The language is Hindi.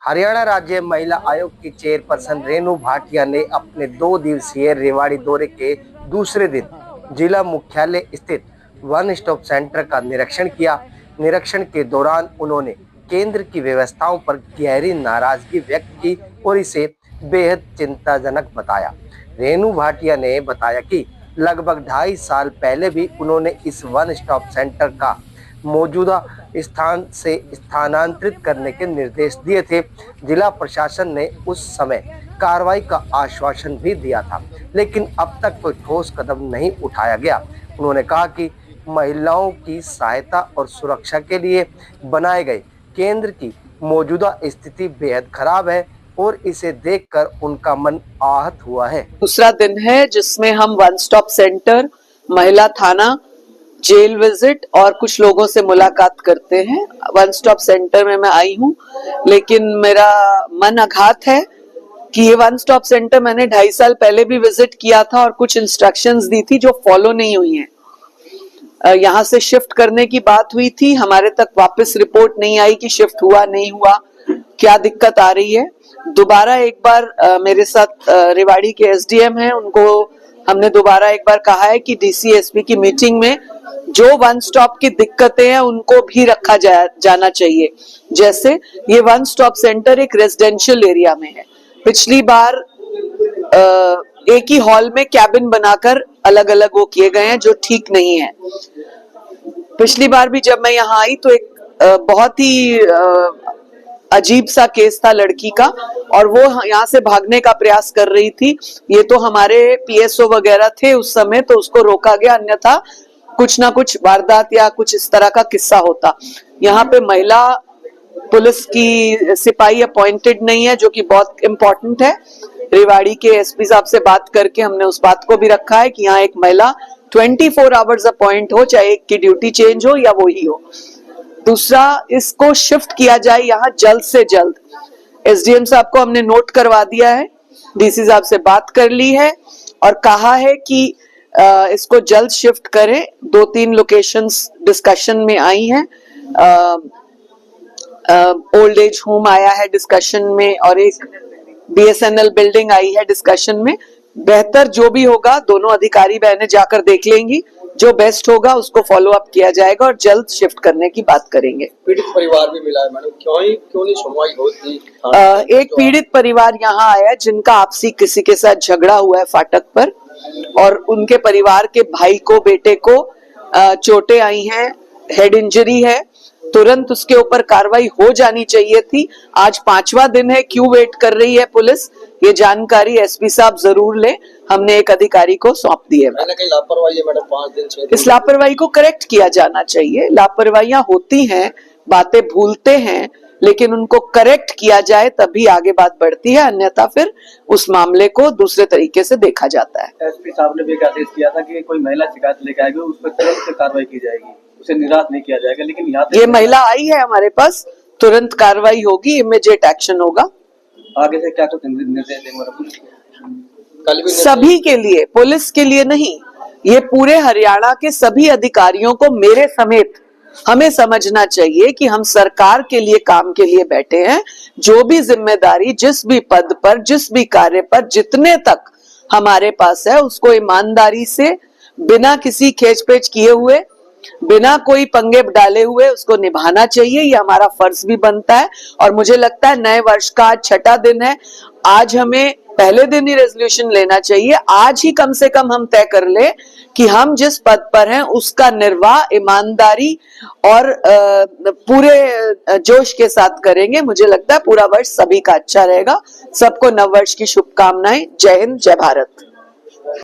हरियाणा राज्य महिला आयोग की चेयरपर्सन रेणु भाटिया ने अपने 2 दिवसीय रेवाड़ी दौरे के दूसरे दिन जिला मुख्यालय स्थित वन स्टॉप सेंटर का निरीक्षण किया। निरीक्षण के दौरान उन्होंने केंद्र की व्यवस्थाओं पर गहरी नाराजगी व्यक्त की और इसे बेहद चिंताजनक बताया। रेणु भाटिया ने बताया कि लगभग 2.5 साल पहले भी उन्होंने इस वन स्टॉप सेंटर का मौजूदा स्थान से स्थानांतरित करने के निर्देश दिए थे। जिला प्रशासन ने उस समय कार्रवाई का आश्वासन भी दिया था, लेकिन अब तक कोई ठोस कदम नहीं उठाया गया। उन्होंने कहा कि महिलाओं की सहायता और सुरक्षा के लिए बनाए गए केंद्र की मौजूदा स्थिति बेहद खराब है और इसे देखकर उनका मन आहत हुआ है। दूसरा दिन है जिसमें हम वन स्टॉप सेंटर, महिला थाना, जेल विजिट और कुछ लोगों से मुलाकात करते हैं। वन स्टॉप सेंटर में मैं आई हूँ, लेकिन मेरा मन आघात है कि ये वन स्टॉप सेंटर मैंने 2.5 साल पहले भी विजिट किया था और कुछ इंस्ट्रक्शंस दी थी जो फॉलो नहीं हुई हैं। यहाँ से शिफ्ट करने की बात हुई थी, हमारे तक वापस रिपोर्ट नहीं आई कि शिफ्ट हुआ नहीं हुआ, क्या दिक्कत आ रही है। दोबारा एक बार मेरे साथ रेवाड़ी के एसडीएम हैं, उनको हमने दोबारा एक बार कहा है कि डीसी एसपी की मीटिंग में जो वन स्टॉप की दिक्कतें हैं उनको भी रखा जाना चाहिए। जैसे ये वन स्टॉप सेंटर एक रेजिडेंशियल एरिया में है। पिछली बार एक ही हॉल में कैबिन बनाकर अलग अलग वो किए गए हैं जो ठीक नहीं है। पिछली बार भी जब मैं यहाँ आई तो एक बहुत ही अजीब सा केस था लड़की का, और वो यहाँ से भागने का प्रयास कर रही थी। ये तो हमारे पीएसओ वगैरह थे उस समय, तो उसको रोका गया, अन्यथा कुछ ना कुछ वारदात या कुछ इस तरह का किस्सा होता। यहाँ पे महिला पुलिस की सिपाही अपॉइंटेड नहीं है, जो कि बहुत इम्पोर्टेंट है। रेवाड़ी के एसपी साहब से बात करके हमने उस बात को भी रखा है कि यहाँ एक महिला 24 आवर्स अपॉइंट हो, चाहे एक की ड्यूटी चेंज हो या वो ही हो। दूसरा, इसको शिफ्ट किया जाए यहाँ जल्द से जल्द। एसडीएम साहब को हमने नोट करवा दिया है, डीसी साहब से बात कर ली है और कहा है कि इसको जल्द शिफ्ट करें। 2-3 लोकेशंस डिस्कशन में आई हैं। ओल्ड एज होम आया है डिस्कशन में और एक बीएसएनएल बिल्डिंग आई है डिस्कशन में। बेहतर जो भी होगा दोनों अधिकारी बहनें जाकर देख लेंगी, जो बेस्ट होगा उसको फॉलो अप किया जाएगा और जल्द शिफ्ट करने की बात करेंगे। पीड़ित परिवार भी मिला है मैडम, क्यों नहीं सुनवाई होती? एक पीड़ित परिवार यहाँ आया जिनका आपसी किसी के साथ झगड़ा हुआ है फाटक पर, और उनके परिवार के भाई को, बेटे को चोटें आई हैं, हेड इंजरी है। तुरंत उसके ऊपर कार्रवाई हो जानी चाहिए थी। आज 5वां दिन है, क्यों वेट कर रही है पुलिस? ये जानकारी एसपी साहब जरूर ले, हमने एक अधिकारी को सौंप दी है। मैंने कहीं लापरवाही है मैडम, 5 दिन 6 दिन। इस लापरवाही को करेक्ट किया जाना चाहिए। लापरवाहियां होती हैं, बातें भूलते हैं, लेकिन उनको करेक्ट किया जाए तभी आगे बात बढ़ती है, अन्यथा फिर उस मामले को दूसरे तरीके से देखा जाता है। एसपी साहब ने भी एक आदेश किया था कि कोई महिला शिकायत लेकर आएगी उस पर तुरंत कार्रवाई की जाएगी, उसे निराश नहीं किया जाएगा। लेकिन यहाँ ये महिला आई है हमारे पास, तुरंत कार्रवाई होगी, इमीडिएट एक्शन होगा। आगे से क्या कुछ निर्देश देंगे? सभी के लिए, पुलिस के लिए नहीं, ये पूरे हरियाणा के सभी अधिकारियों को, मेरे समेत, हमें समझना चाहिए कि हम सरकार के लिए, काम के लिए बैठे हैं। जो भी जिम्मेदारी, जिस भी पद पर, जिस भी कार्य पर, जितने तक हमारे पास है, उसको ईमानदारी से, बिना किसी खींच-पेच किए हुए, बिना कोई पंगे डाले हुए उसको निभाना चाहिए। ये हमारा फर्ज भी बनता है। और मुझे लगता है नए वर्ष का आज 6ठा दिन है, आज हमें पहले दिन ही रेजोल्यूशन लेना चाहिए। आज ही कम से कम हम तय कर ले कि हम जिस पद पर हैं उसका निर्वाह ईमानदारी और पूरे जोश के साथ करेंगे। मुझे लगता है पूरा वर्ष सभी का अच्छा रहेगा। सबको नव वर्ष की शुभकामनाएं। जय हिंद, जय भारत।